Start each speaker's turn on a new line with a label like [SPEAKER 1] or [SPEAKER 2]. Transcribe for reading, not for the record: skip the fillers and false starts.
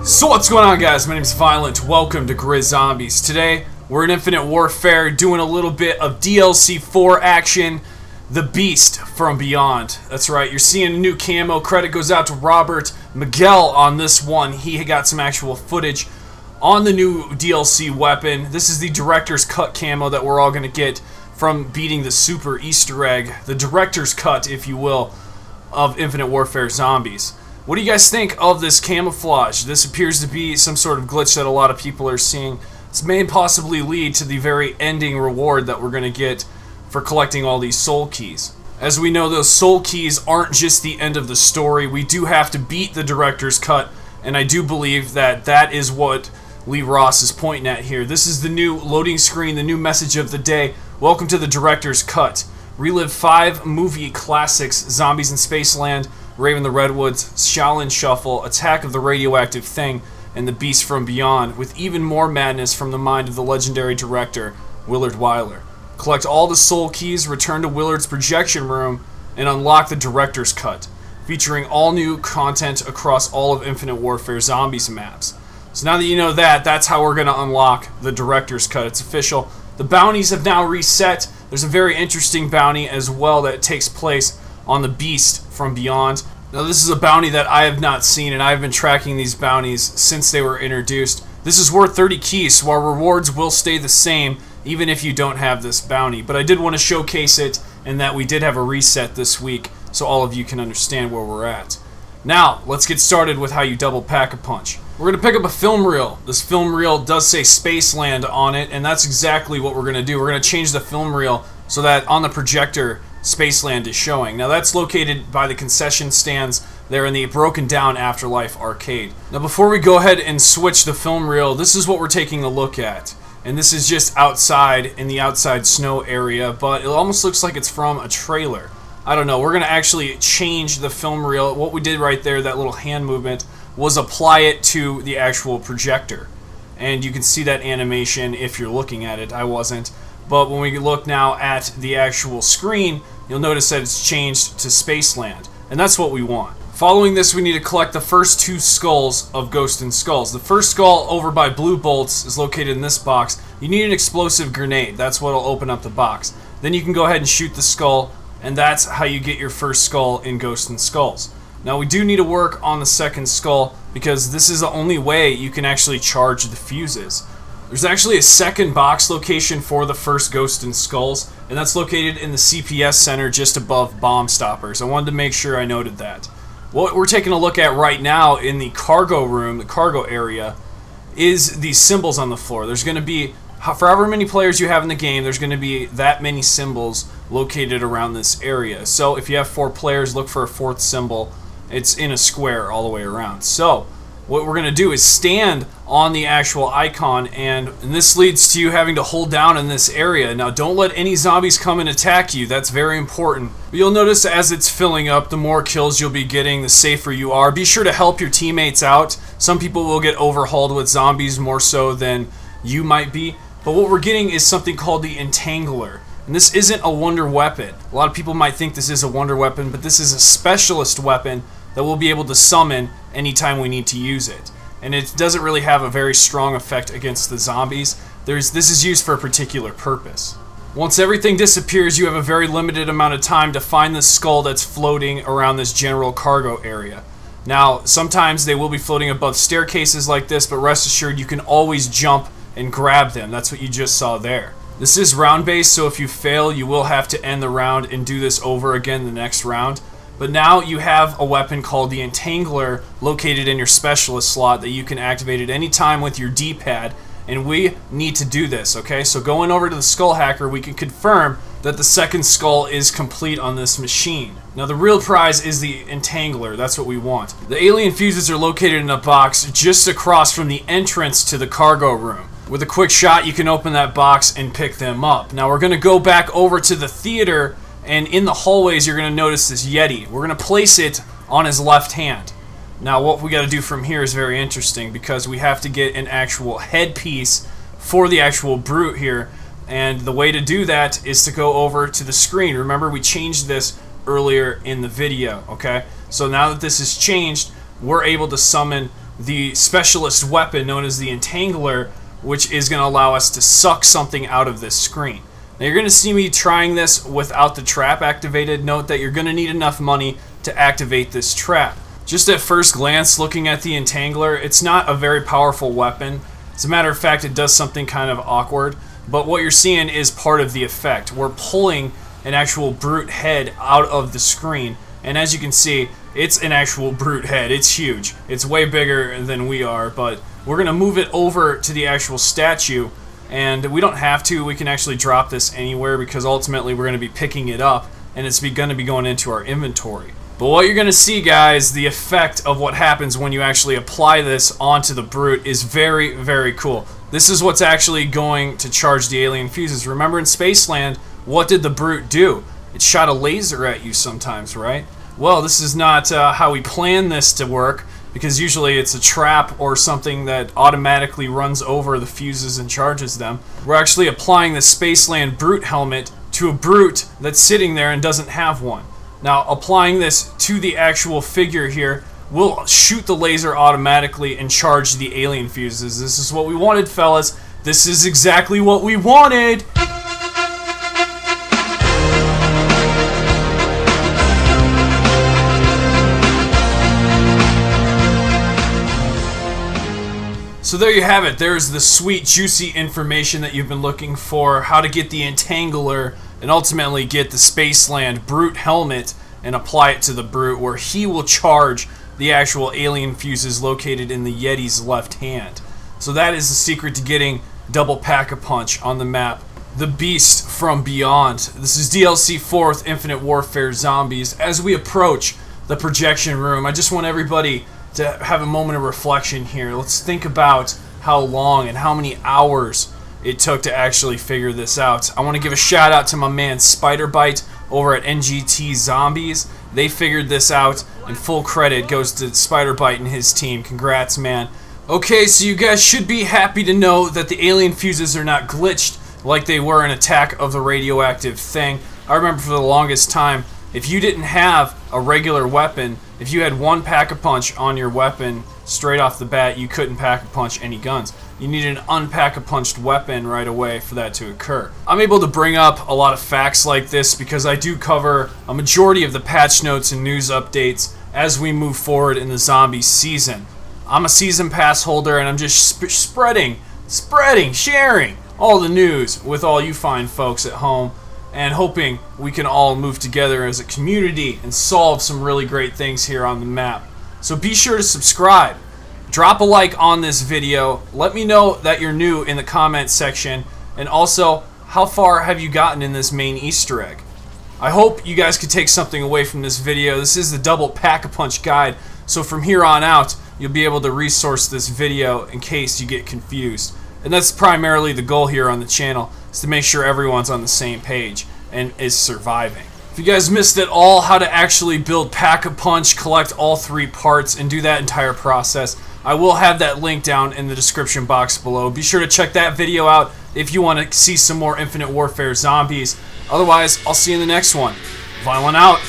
[SPEAKER 1] So what's going on, guys? My name is Violent. Welcome to IWZombies. Today we're in Infinite Warfare doing a little bit of DLC 4 action, The Beast from Beyond. That's right, you're seeing a new camo. Credit goes out to Robert Miguel on this one. He got some actual footage on the new DLC weapon. This is the director's cut camo that we're all going to get from beating the super Easter egg, the director's cut, if you will, of Infinite Warfare Zombies. What do you guys think of this camouflage? This appears to be some sort of glitch that a lot of people are seeing. This may possibly lead to the very ending reward that we're going to get for collecting all these soul keys. As we know, those soul keys aren't just the end of the story. We do have to beat the director's cut, and I do believe that that is what Lee Ross is pointing at here. This is the new loading screen, the new message of the day. Welcome to the director's cut. Relive 5 movie classics: Zombies in Spaceland, Raven the Redwoods, Shaolin Shuffle, Attack of the Radioactive Thing, and The Beast from Beyond, with even more madness from the mind of the legendary director, Willard Wyler. Collect all the soul keys, return to Willard's projection room, and unlock the director's cut, featuring all new content across all of Infinite Warfare Zombies maps. So now that you know that, that's how we're going to unlock the director's cut. It's official. The bounties have now reset. There's a very interesting bounty as well that takes place on the Beast from Beyond. Now this is a bounty that I have not seen, and I've been tracking these bounties since they were introduced. This is worth 30 keys, so our rewards will stay the same even if you don't have this bounty. But I did want to showcase it, and that we did have a reset this week so all of you can understand where we're at. Now, let's get started with how you double pack a punch. We're going to pick up a film reel. This film reel does say Spaceland on it, and that's exactly what we're going to do. We're going to change the film reel so that on the projector, Spaceland is showing. Now that's located by the concession stands there in the broken down Afterlife arcade. Now before we go ahead and switch the film reel, this is what we're taking a look at. And this is just outside, in the outside snow area, but it almost looks like it's from a trailer. I don't know, we're going to actually change the film reel. What we did right there, that little hand movement, was apply it to the actual projector. And you can see that animation if you're looking at it. I wasn't. But when we look now at the actual screen, you'll notice that it's changed to Spaceland. And that's what we want. Following this, we need to collect the first 2 skulls of Ghost and Skulls. The first skull over by Blue Bolts is located in this box. You need an explosive grenade. That's what will open up the box. Then you can go ahead and shoot the skull, and that's how you get your first skull in Ghost and Skulls. Now we do need to work on the second skull because this is the only way you can actually charge the fuses. There's actually a second box location for the first Ghost and Skulls, and that's located in the CPS center just above Bomb Stoppers. I wanted to make sure I noted that. What we're taking a look at right now in the cargo room, the cargo area, is these symbols on the floor. There's going to be, for however many players you have in the game, there's going to be that many symbols located around this area. So if you have 4 players, look for a 4th symbol. It's in a square all the way around. So what we're going to do is stand on the actual icon, and this leads to you having to hold down in this area. Now don't let any zombies come and attack you. That's very important. But you'll notice as it's filling up, the more kills you'll be getting, the safer you are. Be sure to help your teammates out. Some people will get overhauled with zombies more so than you might be. But what we're getting is something called the Entangler. And this isn't a wonder weapon. A lot of people might think this is a wonder weapon, but this is a specialist weapon that we'll be able to summon anytime we need to use it. And it doesn't really have a very strong effect against the zombies. This is used for a particular purpose. Once everything disappears, you have a very limited amount of time to find the skull that's floating around this general cargo area. Now, sometimes they will be floating above staircases like this, but rest assured you can always jump and grab them. That's what you just saw there. This is round-based, so if you fail, you will have to end the round and do this over again the next round. But now you have a weapon called the Entangler located in your specialist slot that you can activate at any time with your D-pad, and we need to do this, okay? So going over to the Skull Hacker, we can confirm that the second skull is complete on this machine. Now the real prize is the Entangler. That's what we want. The alien fuses are located in a box just across from the entrance to the cargo room. With a quick shot, you can open that box and pick them up. Now we're going to go back over to the theater, and in the hallways you're going to notice this Yeti. We're going to place it on his left hand. Now what we got to do from here is very interesting because we have to get an actual headpiece for the actual brute here, and the way to do that is to go over to the screen. Remember, we changed this earlier in the video, okay? So now that this is changed, we're able to summon the specialist weapon known as the Entangler, which is going to allow us to suck something out of this screen. Now you're going to see me trying this without the trap activated. Note that you're going to need enough money to activate this trap. Just at first glance, looking at the Entangler, it's not a very powerful weapon. As a matter of fact, it does something kind of awkward, but what you're seeing is part of the effect. We're pulling an actual brute head out of the screen, and as you can see, it's an actual brute head. It's huge. It's way bigger than we are, but we're going to move it over to the actual statue, and we don't have to. We can actually drop this anywhere because ultimately we're going to be picking it up, and it's going to be going into our inventory. But what you're going to see, guys, the effect of what happens when you actually apply this onto the brute is very, very cool. This is what's actually going to charge the alien fuses. Remember in Spaceland, what did the brute do? It shot a laser at you sometimes, right? Well, this is not how we plan this to work, because usually it's a trap or something that automatically runs over the fuses and charges them. We're actually applying the Spaceland brute helmet to a brute that's sitting there and doesn't have one. Now, applying this to the actual figure here will shoot the laser automatically and charge the alien fuses. This is what we wanted, fellas. This is exactly what we wanted! So there you have it. There's the sweet, juicy information that you've been looking for. How to get the Entangler and ultimately get the Spaceland brute helmet and apply it to the brute, where he will charge the actual alien fuses located in the Yeti's left hand. So that is the secret to getting double Pack-a-Punch on the map, The Beast from Beyond. This is DLC 4th Infinite Warfare Zombies. As we approach the projection room, I just want everybody to have a moment of reflection here. Let's think about how long and how many hours it took to actually figure this out. I want to give a shout out to my man Spiderbite over at IWZombies. They figured this out, and full credit goes to Spiderbite and his team. Congrats, man. Okay, so you guys should be happy to know that the alien fuses are not glitched like they were in Attack of the Radioactive Thing. I remember for the longest time, if you didn't have a regular weapon, if you had one Pack-a-Punch on your weapon straight off the bat, you couldn't Pack-a-Punch any guns. You needed an unpack-a-punched weapon right away for that to occur. I'm able to bring up a lot of facts like this because I do cover a majority of the patch notes and news updates as we move forward in the zombie season. I'm a season pass holder, and I'm just spreading, sharing all the news with all you fine folks at home, and hoping we can all move together as a community and solve some really great things here on the map. So be sure to subscribe. Drop a like on this video. Let me know that you're new in the comments section, and also, how far have you gotten in this main Easter egg? I hope you guys could take something away from this video. This is the double Pack-a-Punch guide, so from here on out, you'll be able to resource this video in case you get confused. And that's primarily the goal here on the channel, is to make sure everyone's on the same page and is surviving. If you guys missed at all how to actually build Pack-a-Punch, collect all 3 parts, and do that entire process, I will have that link down in the description box below. Be sure to check that video out if you want to see some more Infinite Warfare Zombies. Otherwise, I'll see you in the next one. Violent out.